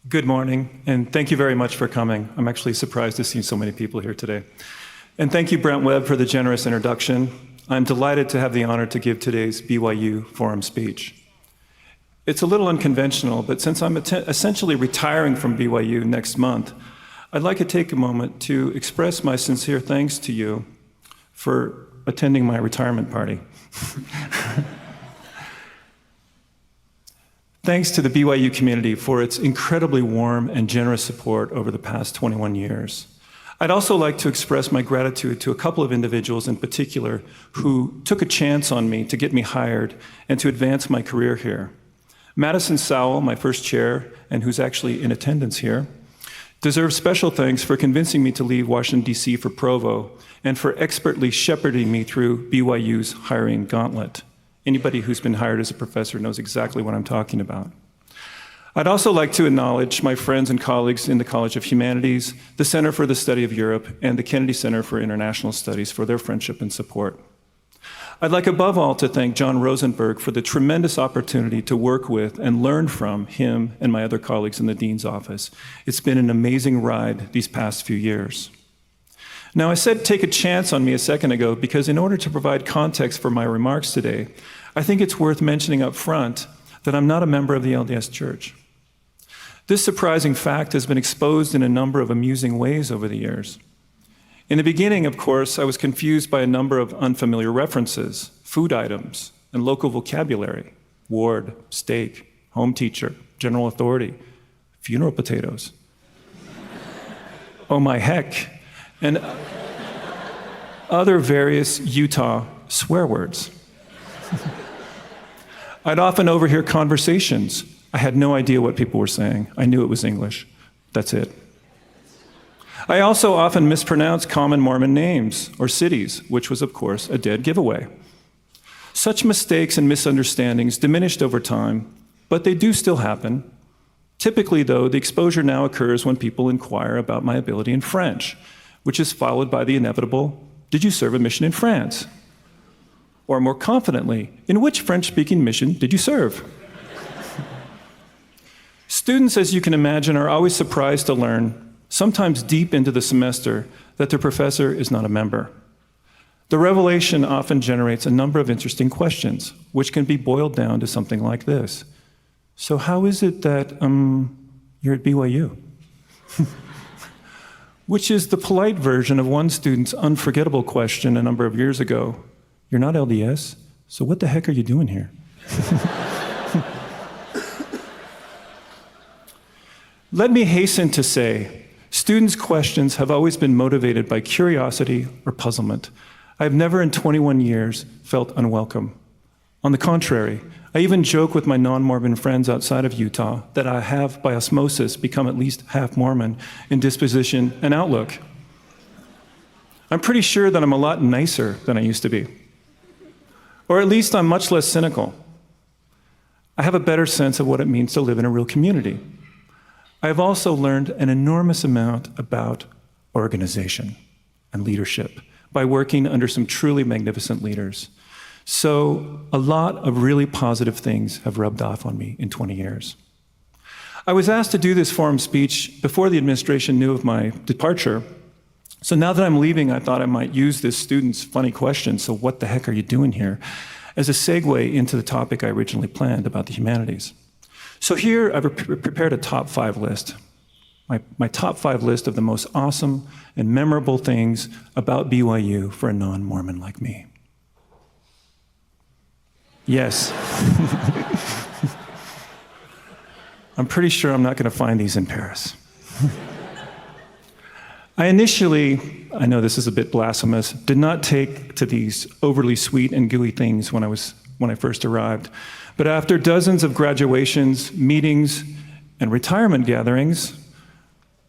Good morning, and thank you very much for coming. I'm actually surprised to see so many people here today. And thank you, Brent Webb, for the generous introduction. I'm delighted to have the honor to give today's BYU Forum speech. It's a little unconventional, but since I'm essentially retiring from BYU next month, I'd like to take a moment to express my sincere thanks to you for attending my retirement party. Thanks to the BYU community for its incredibly warm and generous support over the past 21 years. I'd also like to express my gratitude to a couple of individuals in particular who took a chance on me to get me hired and to advance my career here. Madison Sowell, my first chair, and who's actually in attendance here, deserves special thanks for convincing me to leave Washington, D.C. for Provo and for expertly shepherding me through BYU's hiring gauntlet. Anybody who's been hired as a professor knows exactly what I'm talking about. I'd also like to acknowledge my friends and colleagues in the College of Humanities, the Center for the Study of Europe, and the Kennedy Center for International Studies for their friendship and support. I'd like above all to thank John Rosenberg for the tremendous opportunity to work with and learn from him and my other colleagues in the Dean's office. It's been an amazing ride these past few years. Now, I said take a chance on me a second ago because in order to provide context for my remarks today, I think it's worth mentioning up front that I'm not a member of the LDS Church. This surprising fact has been exposed in a number of amusing ways over the years. In the beginning, of course, I was confused by a number of unfamiliar references, food items, and local vocabulary: ward, stake, home teacher, general authority, funeral potatoes. Oh my heck, and other various Utah swear words. I'd often overhear conversations. I had no idea what people were saying. I knew it was English. That's it. I also often mispronounced common Mormon names or cities, which was, of course, a dead giveaway. Such mistakes and misunderstandings diminished over time, but they do still happen. Typically, though, the exposure now occurs when people inquire about my ability in French, which is followed by the inevitable, "Did you serve a mission in France?" Or more confidently, "In which French-speaking mission did you serve?" Students, as you can imagine, are always surprised to learn, sometimes deep into the semester, that their professor is not a member. The revelation often generates a number of interesting questions, which can be boiled down to something like this. So how is it that you're at BYU? Which is the polite version of one student's unforgettable question a number of years ago. You're not LDS, so what the heck are you doing here? Let me hasten to say, students' questions have always been motivated by curiosity or puzzlement. I've never in 21 years felt unwelcome. On the contrary, I even joke with my non-Mormon friends outside of Utah that I have, by osmosis, become at least half Mormon in disposition and outlook. I'm pretty sure that I'm a lot nicer than I used to be. Or at least I'm much less cynical. I have a better sense of what it means to live in a real community. I have also learned an enormous amount about organization and leadership by working under some truly magnificent leaders. So a lot of really positive things have rubbed off on me in 20 years. I was asked to do this forum speech before the administration knew of my departure. So now that I'm leaving, I thought I might use this student's funny question, "So what the heck are you doing here?" as a segue into the topic I originally planned about the humanities. So here I've prepared a top 5 list. My top 5 list of the most awesome and memorable things about BYU for a non-Mormon like me. Yes. I'm pretty sure I'm not going to find these in Paris. I initially, I know this is a bit blasphemous, did not take to these overly sweet and gooey things when I first arrived. But after dozens of graduations, meetings, and retirement gatherings,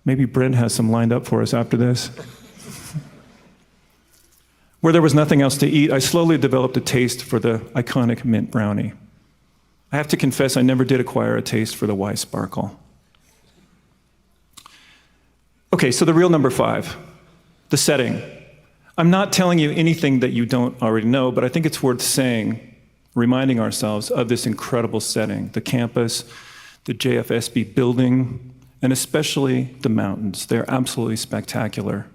maybe Brent has some lined up for us after this, where there was nothing else to eat, I slowly developed a taste for the iconic mint brownie. I have to confess I never did acquire a taste for the Y Sparkle. Okay, so the real number 5, the setting. I'm not telling you anything that you don't already know, but I think it's worth saying, reminding ourselves of this incredible setting, the campus, the JFSB building, and especially the mountains. They're absolutely spectacular.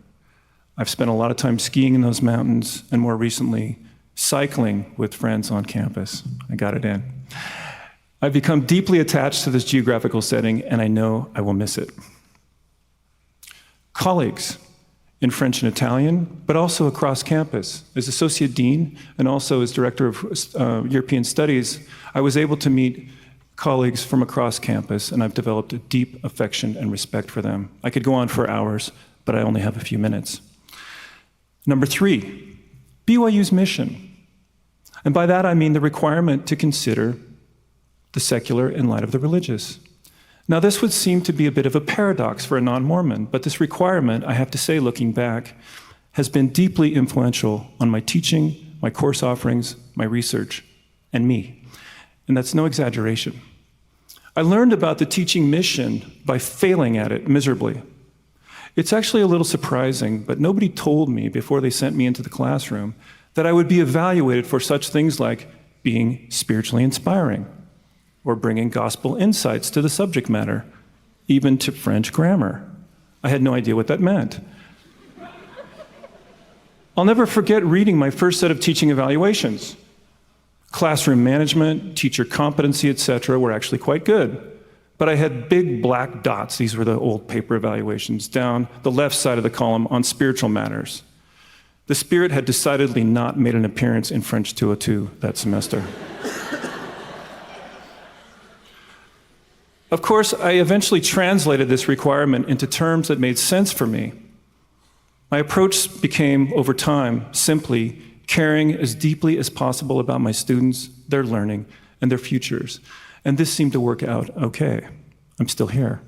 I've spent a lot of time skiing in those mountains, and more recently, cycling with friends on campus. I got it in. I've become deeply attached to this geographical setting, and I know I will miss it. Colleagues in French and Italian, but also across campus. As Associate Dean and also as Director of European Studies, I was able to meet colleagues from across campus, and I've developed a deep affection and respect for them. I could go on for hours, but I only have a few minutes. Number 3, BYU's mission. And by that I mean the requirement to consider the secular in light of the religious. Now, this would seem to be a bit of a paradox for a non-Mormon, but this requirement, I have to say, looking back, has been deeply influential on my teaching, my course offerings, my research, and me. And that's no exaggeration. I learned about the teaching mission by failing at it miserably. It's actually a little surprising, but nobody told me before they sent me into the classroom that I would be evaluated for such things like being spiritually inspiring, or bringing gospel insights to the subject matter, even to French grammar. I had no idea what that meant. I'll never forget reading my first set of teaching evaluations. Classroom management, teacher competency, etc. were actually quite good. But I had big black dots, these were the old paper evaluations, down the left side of the column on spiritual matters. The Spirit had decidedly not made an appearance in French 202 that semester. Of course, I eventually translated this requirement into terms that made sense for me. My approach became, over time, simply caring as deeply as possible about my students, their learning, and their futures. And this seemed to work out okay. I'm still here.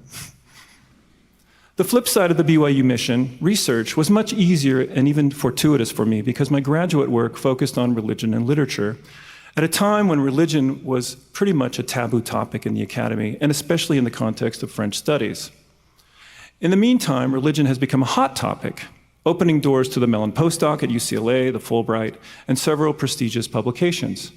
The flip side of the BYU mission, research, was much easier and even fortuitous for me because my graduate work focused on religion and literature, at a time when religion was pretty much a taboo topic in the academy, and especially in the context of French studies. In the meantime, religion has become a hot topic, opening doors to the Mellon postdoc at UCLA, the Fulbright, and several prestigious publications.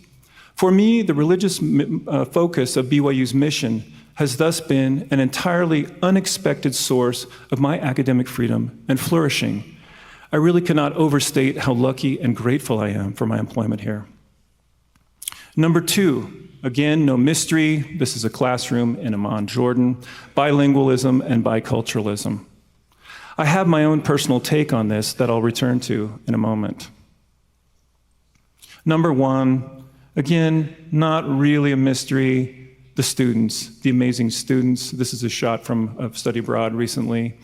For me, the religious focus of BYU's mission has thus been an entirely unexpected source of my academic freedom and flourishing. I really cannot overstate how lucky and grateful I am for my employment here. Number 2, again, no mystery. This is a classroom in Amman, Jordan. Bilingualism and biculturalism. I have my own personal take on this that I'll return to in a moment. Number 1, again, not really a mystery. The students, the amazing students. This is a shot from a study abroad recently.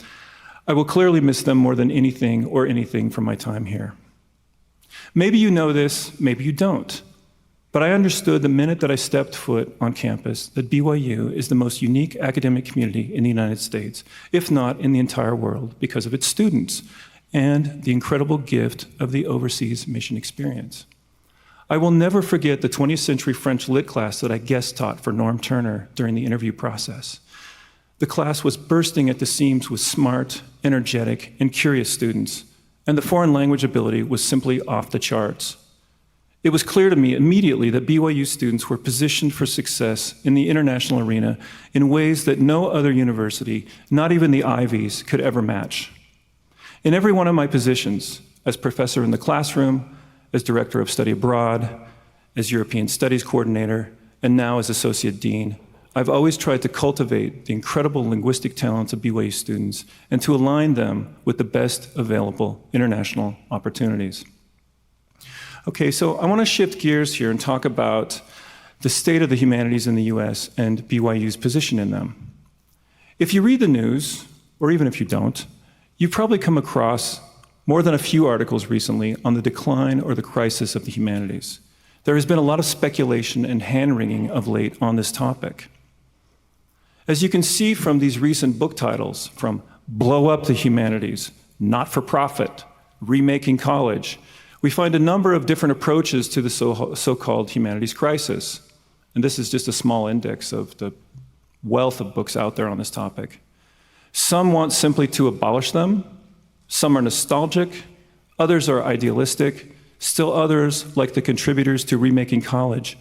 I will clearly miss them more than anything from my time here. Maybe you know this, maybe you don't. But I understood the minute that I stepped foot on campus that BYU is the most unique academic community in the United States, if not in the entire world, because of its students and the incredible gift of the overseas mission experience. I will never forget the 20th century French lit class that I guest taught for Norm Turner during the interview process. The class was bursting at the seams with smart, energetic, and curious students, and the foreign language ability was simply off the charts. It was clear to me immediately that BYU students were positioned for success in the international arena in ways that no other university, not even the Ivies, could ever match. In every one of my positions, as professor in the classroom, as director of study abroad, as European Studies coordinator, and now as associate dean, I've always tried to cultivate the incredible linguistic talents of BYU students and to align them with the best available international opportunities. Okay, so I want to shift gears here and talk about the state of the humanities in the US and BYU's position in them. If you read the news, or even if you don't, you've probably come across more than a few articles recently on the decline or the crisis of the humanities. There has been a lot of speculation and hand-wringing of late on this topic. As you can see from these recent book titles, from Blow Up the Humanities, Not for Profit, Remaking College, we find a number of different approaches to the so-called humanities crisis. And this is just a small index of the wealth of books out there on this topic. Some want simply to abolish them. Some are nostalgic. Others are idealistic. Still others, like the contributors to Remaking College,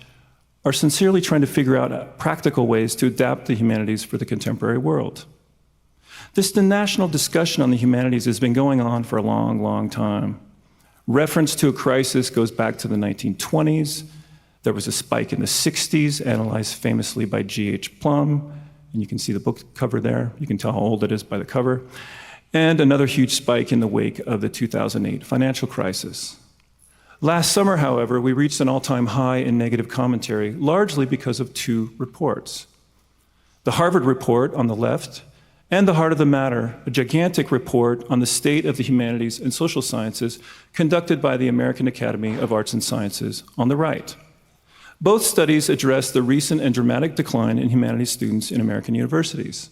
are sincerely trying to figure out practical ways to adapt the humanities for the contemporary world. The national discussion on the humanities has been going on for a long, long time. Reference to a crisis goes back to the 1920s. There was a spike in the 60s, analyzed famously by G.H. Plum, and you can see the book cover there. You can tell how old it is by the cover. And another huge spike in the wake of the 2008 financial crisis. Last summer, however, we reached an all-time high in negative commentary, largely because of two reports. The Harvard report on the left, and The Heart of the Matter, a gigantic report on the state of the humanities and social sciences conducted by the American Academy of Arts and Sciences on the right. Both studies address the recent and dramatic decline in humanities students in American universities.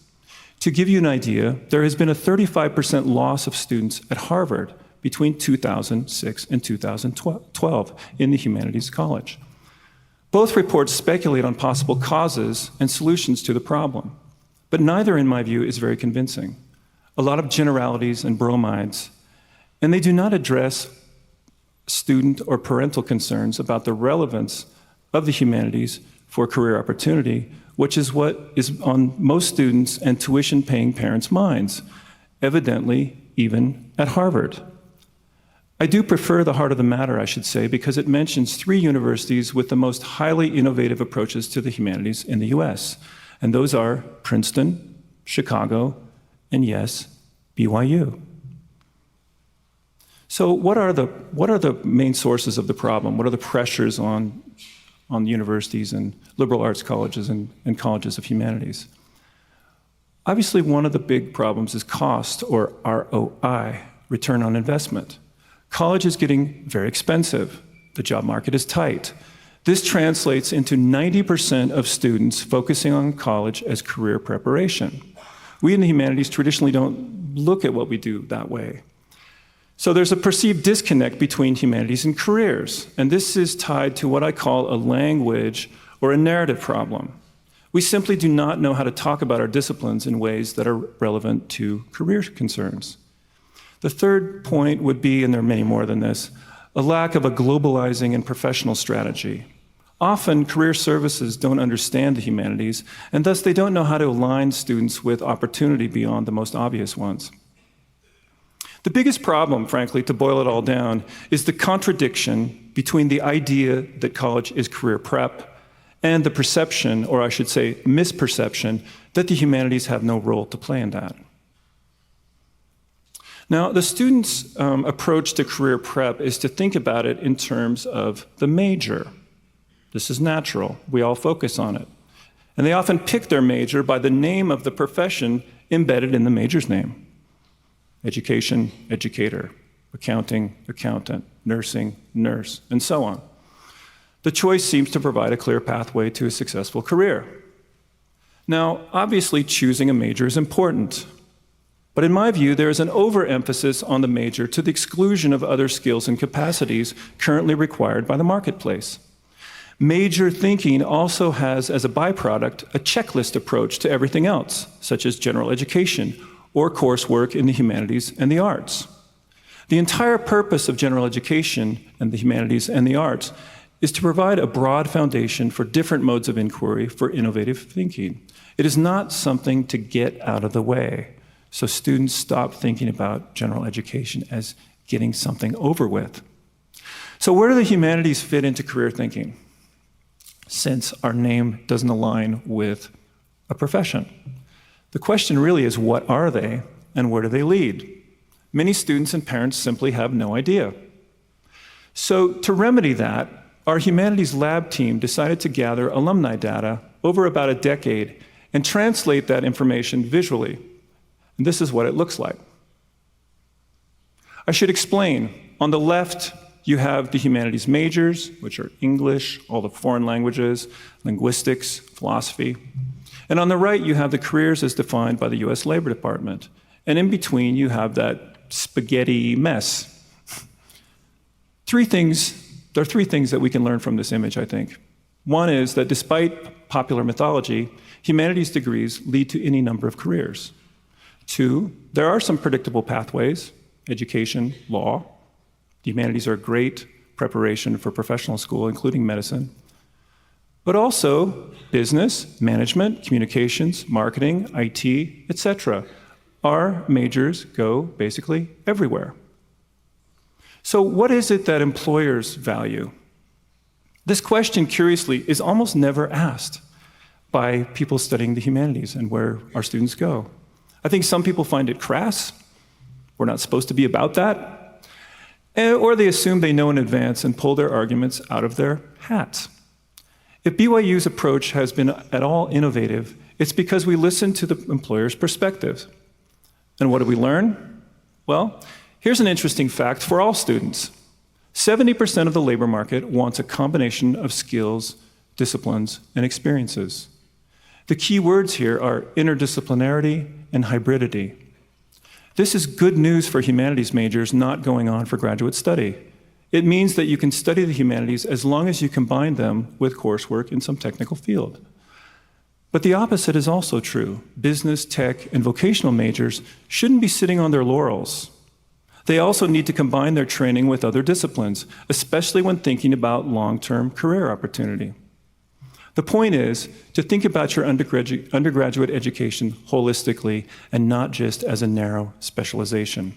To give you an idea, there has been a 35% loss of students at Harvard between 2006 and 2012 in the humanities college. Both reports speculate on possible causes and solutions to the problem, but neither, in my view, is very convincing. A lot of generalities and bromides, and they do not address student or parental concerns about the relevance of the humanities for career opportunity, which is what is on most students and tuition-paying parents' minds, evidently even at Harvard. I do prefer The Heart of the Matter, I should say, because it mentions 3 universities with the most highly innovative approaches to the humanities in the US, and those are Princeton, Chicago, and yes, BYU. So what are the main sources of the problem? What are the pressures on universities and liberal arts colleges and colleges of humanities? Obviously, one of the big problems is cost, or ROI, return on investment. College is getting very expensive. The job market is tight. This translates into 90% of students focusing on college as career preparation. We in the humanities traditionally don't look at what we do that way. So there's a perceived disconnect between humanities and careers, and this is tied to what I call a language or a narrative problem. We simply do not know how to talk about our disciplines in ways that are relevant to career concerns. The third point would be, and there are many more than this, a lack of a globalizing and professional strategy. Often, career services don't understand the humanities, and thus they don't know how to align students with opportunity beyond the most obvious ones. The biggest problem, frankly, to boil it all down, is the contradiction between the idea that college is career prep and the perception, or I should say misperception, that the humanities have no role to play in that. Now, the students' approach to career prep is to think about it in terms of the major. This is natural. We all focus on it. And they often pick their major by the name of the profession embedded in the major's name. Education, educator, accounting, accountant, nursing, nurse, and so on. The choice seems to provide a clear pathway to a successful career. Now, obviously, choosing a major is important. But in my view, there is an overemphasis on the major to the exclusion of other skills and capacities currently required by the marketplace. Major thinking also has, as a byproduct, a checklist approach to everything else, such as general education or coursework in the humanities and the arts. The entire purpose of general education and the humanities and the arts is to provide a broad foundation for different modes of inquiry for innovative thinking. It is not something to get out of the way. So students stop thinking about general education as getting something over with. So where do the humanities fit into career thinking, since our name doesn't align with a profession? The question really is, what are they and where do they lead? Many students and parents simply have no idea. So to remedy that, our humanities lab team decided to gather alumni data over about a decade and translate that information visually. And this is what it looks like. I should explain. On the left, you have the humanities majors, which are English, all the foreign languages, linguistics, philosophy. And on the right, you have the careers as defined by the US Labor Department. And in between, you have that spaghetti mess. There are three things that we can learn from this image, I think. One is that despite popular mythology, humanities degrees lead to any number of careers. 2, there are some predictable pathways: education, law. The humanities are a great preparation for professional school, including medicine. But also business, management, communications, marketing, IT, etc. Our majors go basically everywhere. So what is it that employers value? This question, curiously, is almost never asked by people studying the humanities and where our students go. I think some people find it crass. We're not supposed to be about that. Or they assume they know in advance and pull their arguments out of their hats. If BYU's approach has been at all innovative, it's because we listen to the employer's perspective. And what did we learn? Well, here's an interesting fact for all students. 70% of the labor market wants a combination of skills, disciplines, and experiences. The key words here are interdisciplinarity and hybridity. This is good news for humanities majors not going on for graduate study. It means that you can study the humanities as long as you combine them with coursework in some technical field. But the opposite is also true. Business, tech, and vocational majors shouldn't be sitting on their laurels. They also need to combine their training with other disciplines, especially when thinking about long-term career opportunity. The point is to think about your undergraduate education holistically and not just as a narrow specialization.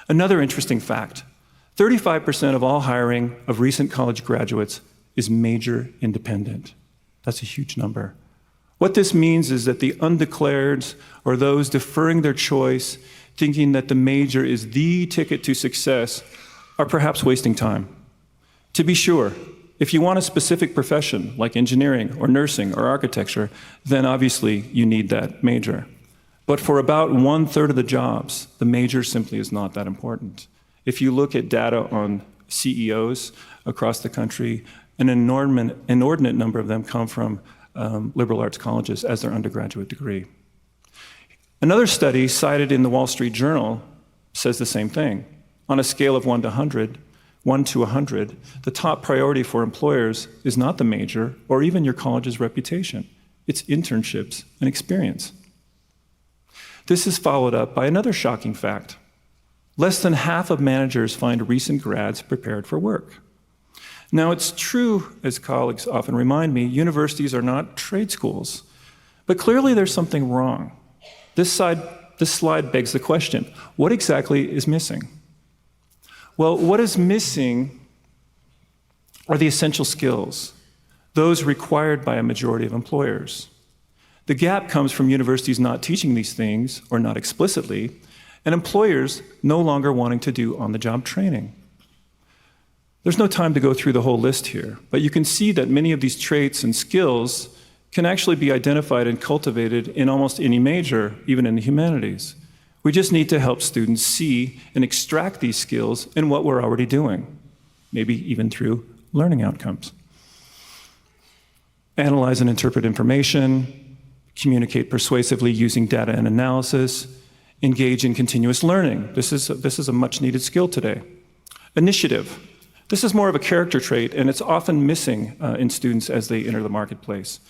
Another interesting fact, 35% of all hiring of recent college graduates is major independent. That's a huge number. What this means is that the undeclareds, or those deferring their choice, thinking that the major is the ticket to success, are perhaps wasting time. To be sure, if you want a specific profession, like engineering or nursing or architecture, then obviously you need that major. But for about 1/3 of the jobs, the major simply is not that important. If you look at data on CEOs across the country, an inordinate number of them come from liberal arts colleges as their undergraduate degree. Another study cited in the Wall Street Journal says the same thing. On a scale of 1 to 100, the top priority for employers is not the major or even your college's reputation. It's internships and experience. This is followed up by another shocking fact. Less than half of managers find recent grads prepared for work. Now, it's true, as colleagues often remind me, universities are not trade schools. But clearly there's something wrong. This slide begs the question, what exactly is missing? Well, what is missing are the essential skills, those required by a majority of employers. The gap comes from universities not teaching these things, or not explicitly, and employers no longer wanting to do on-the-job training. There's no time to go through the whole list here, but you can see that many of these traits and skills can actually be identified and cultivated in almost any major, even in the humanities. We just need to help students see and extract these skills in what we're already doing, maybe even through learning outcomes. Analyze and interpret information, communicate persuasively using data and analysis, engage in continuous learning. This is a much needed skill today. Initiative. This is more of a character trait, and it's often missing in students as they enter the marketplace.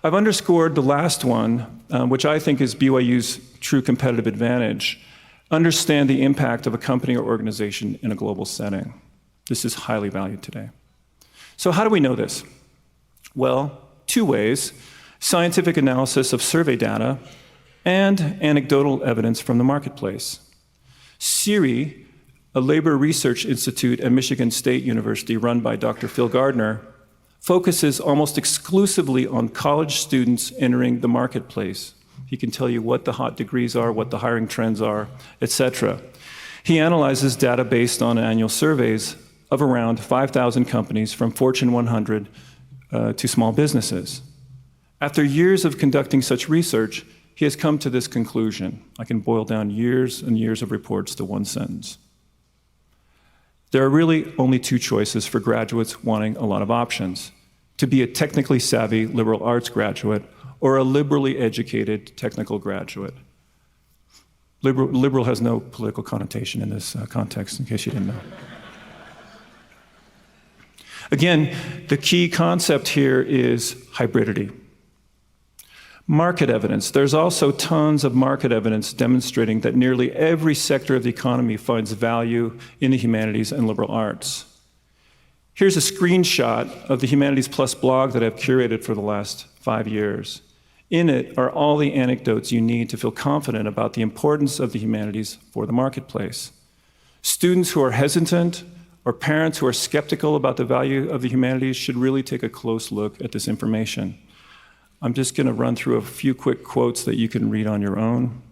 I've underscored the last one, which I think is BYU's true competitive advantage. Understand the impact of a company or organization in a global setting. This is highly valued today. So how do we know this? Well, 2 ways: scientific analysis of survey data and anecdotal evidence from the marketplace. SERI, a labor research institute at Michigan State University run by Dr. Phil Gardner, focuses almost exclusively on college students entering the marketplace. He can tell you what the hot degrees are, what the hiring trends are, etc. He analyzes data based on annual surveys of around 5,000 companies from Fortune 100 to small businesses. After years of conducting such research, he has come to this conclusion. I can boil down years and years of reports to one sentence. There are really only 2 choices for graduates wanting a lot of options: to be a technically savvy liberal arts graduate or a liberally educated technical graduate. Liberal has no political connotation in this context, in case you didn't know. Again, the key concept here is hybridity. Market evidence. There's also tons of market evidence demonstrating that nearly every sector of the economy finds value in the humanities and liberal arts. Here's a screenshot of the Humanities Plus blog that I've curated for the last 5 years. In it are all the anecdotes you need to feel confident about the importance of the humanities for the marketplace. Students who are hesitant or parents who are skeptical about the value of the humanities should really take a close look at this information. I'm just going to run through a few quick quotes that you can read on your own.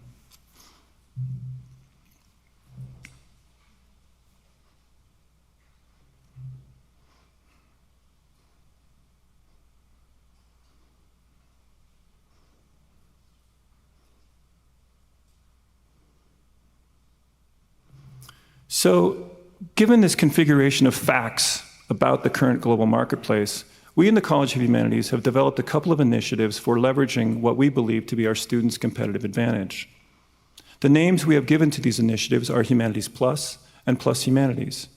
So, given this configuration of facts about the current global marketplace, we in the College of Humanities have developed a couple of initiatives for leveraging what we believe to be our students' competitive advantage. The names we have given to these initiatives are Humanities Plus and Plus Humanities.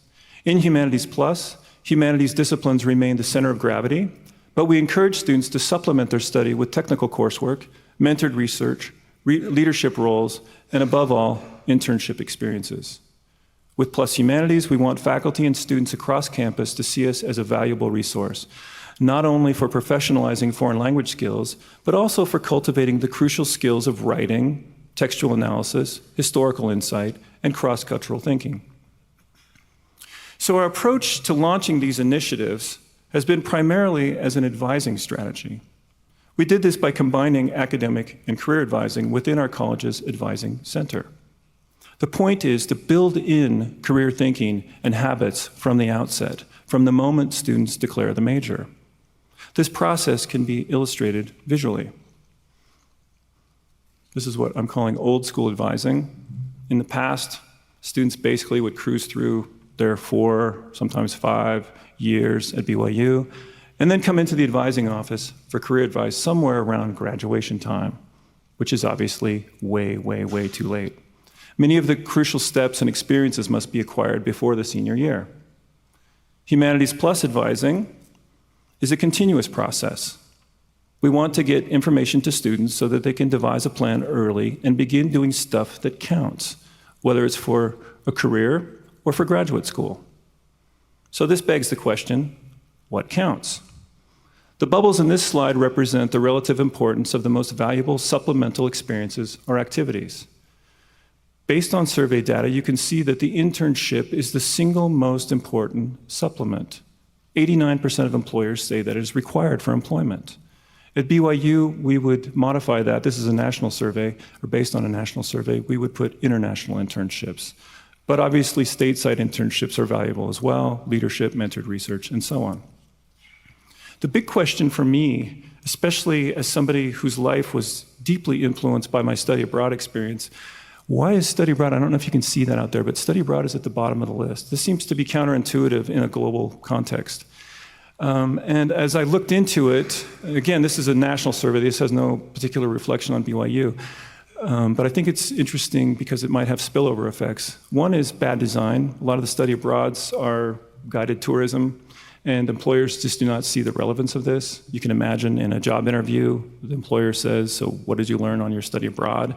In Humanities Plus, humanities disciplines remain the center of gravity, but we encourage students to supplement their study with technical coursework, mentored research, leadership roles, and above all, internship experiences. With Plus Humanities, we want faculty and students across campus to see us as a valuable resource, not only for professionalizing foreign language skills, but also for cultivating the crucial skills of writing, textual analysis, historical insight, and cross-cultural thinking. So our approach to launching these initiatives has been primarily as an advising strategy. We did this by combining academic and career advising within our college's advising center. The point is to build in career thinking and habits from the outset, from the moment students declare the major. This process can be illustrated visually. This is what I'm calling old school advising. In the past, students basically would cruise through their 4, sometimes 5 years at BYU, and then come into the advising office for career advice somewhere around graduation time, which is obviously way, way, way too late. Many of the crucial steps and experiences must be acquired before the senior year. Humanities Plus advising is a continuous process. We want to get information to students so that they can devise a plan early and begin doing stuff that counts, whether it's for a career or for graduate school. So this begs the question, what counts? The bubbles in this slide represent the relative importance of the most valuable supplemental experiences or activities. Based on survey data, you can see that the internship is the single most important supplement. 89% of employers say that it is required for employment. At BYU, we would modify that. This is a national survey, or based on a national survey, we would put international internships. But obviously, stateside internships are valuable as well, leadership, mentored research, and so on. The big question for me, especially as somebody whose life was deeply influenced by my study abroad experience, why is study abroad? I don't know if you can see that out there, but study abroad is at the bottom of the list. This seems to be counterintuitive in a global context. And as I looked into it, again, this is a national survey. This has no particular reflection on BYU. But I think it's interesting because it might have spillover effects. One is bad design. A lot of the study abroads are guided tourism, and employers just do not see the relevance of this. You can imagine in a job interview, the employer says, so what did you learn on your study abroad?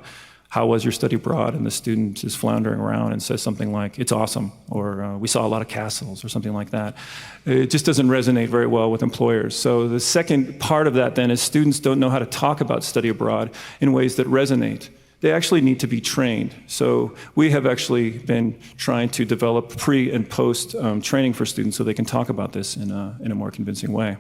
How was your study abroad? And the student is floundering around and says something like, it's awesome, or we saw a lot of castles, or something like that. It just doesn't resonate very well with employers. So the second part of that then is students don't know how to talk about study abroad in ways that resonate. They actually need to be trained. So we have actually been trying to develop pre and post training for students so they can talk about this in a more convincing way.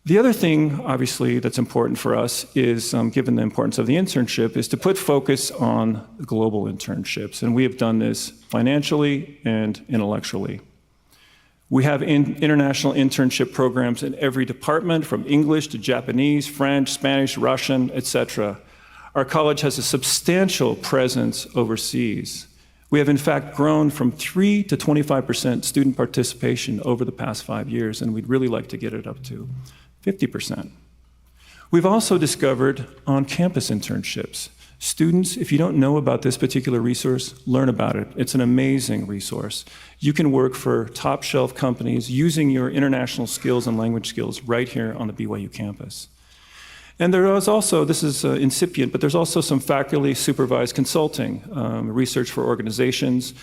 The other thing, obviously, that's important for us is, given the importance of the internship, is to put focus on global internships. And we have done this financially and intellectually. We have international internship programs in every department, from English to Japanese, French, Spanish, Russian, etc. Our college has a substantial presence overseas. We have, in fact, grown from 3 to 25% student participation over the past 5 years, and we'd really like to get it up to 50%. We've also discovered on-campus internships. Students, if you don't know about this particular resource, learn about it. It's an amazing resource. You can work for top-shelf companies using your international skills and language skills right here on the BYU campus. And there is also, this is incipient, but there's also some faculty-supervised consulting, research for organizations,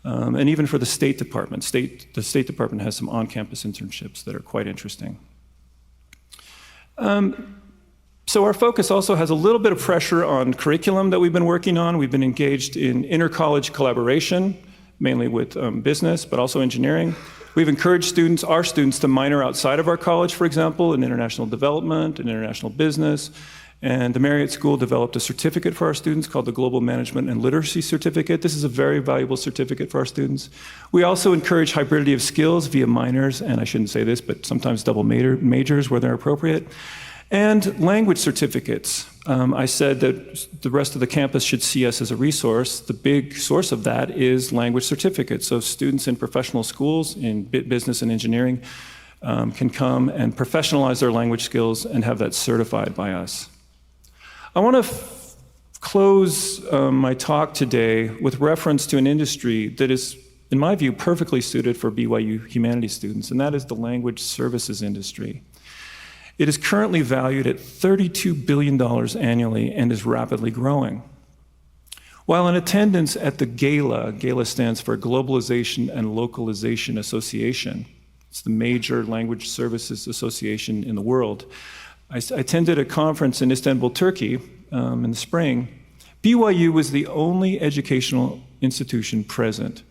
and even for the State Department. The State Department has some on-campus internships that are quite interesting. So our focus also has a little bit of pressure on curriculum that we've been working on. We've been engaged in inter-college collaboration, mainly with business, but also engineering. We've encouraged students, our students, to minor outside of our college, for example, in international development and international business. And the Marriott School developed a certificate for our students called the Global Management and Literacy Certificate. This is a very valuable certificate for our students. We also encourage hybridity of skills via minors, and I shouldn't say this, but sometimes double majors where they're appropriate. And language certificates. I said that the rest of the campus should see us as a resource. The big source of that is language certificates. So students in professional schools, in business and engineering, can come and professionalize their language skills and have that certified by us. I want to close my talk today with reference to an industry that is, in my view, perfectly suited for BYU Humanities students, and that is the language services industry. It is currently valued at $32 billion annually and is rapidly growing. While in attendance at the GALA stands for Globalization and Localization Association. It's the major language services association in the world. I attended a conference in Istanbul, Turkey in the spring. BYU was the only educational institution present.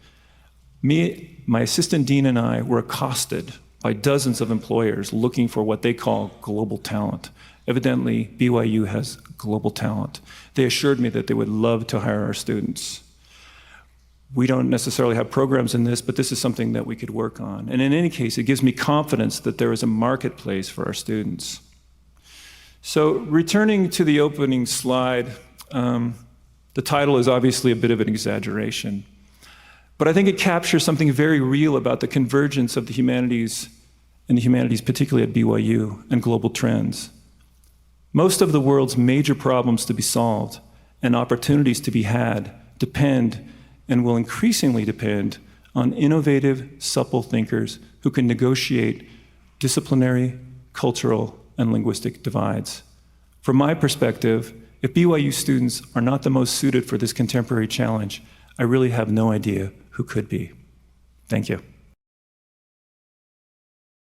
My assistant dean and I were accosted by dozens of employers looking for what they call global talent. Evidently, BYU has global talent. They assured me that they would love to hire our students. We don't necessarily have programs in this, but this is something that we could work on. And in any case, it gives me confidence that there is a marketplace for our students. So returning to the opening slide, the title is obviously a bit of an exaggeration. But I think it captures something very real about the convergence of the humanities, and the humanities particularly at BYU, and global trends. Most of the world's major problems to be solved and opportunities to be had depend, and will increasingly depend, on innovative, supple thinkers who can negotiate disciplinary, cultural, and linguistic divides. From my perspective, if BYU students are not the most suited for this contemporary challenge, I really have no idea who could be. Thank you.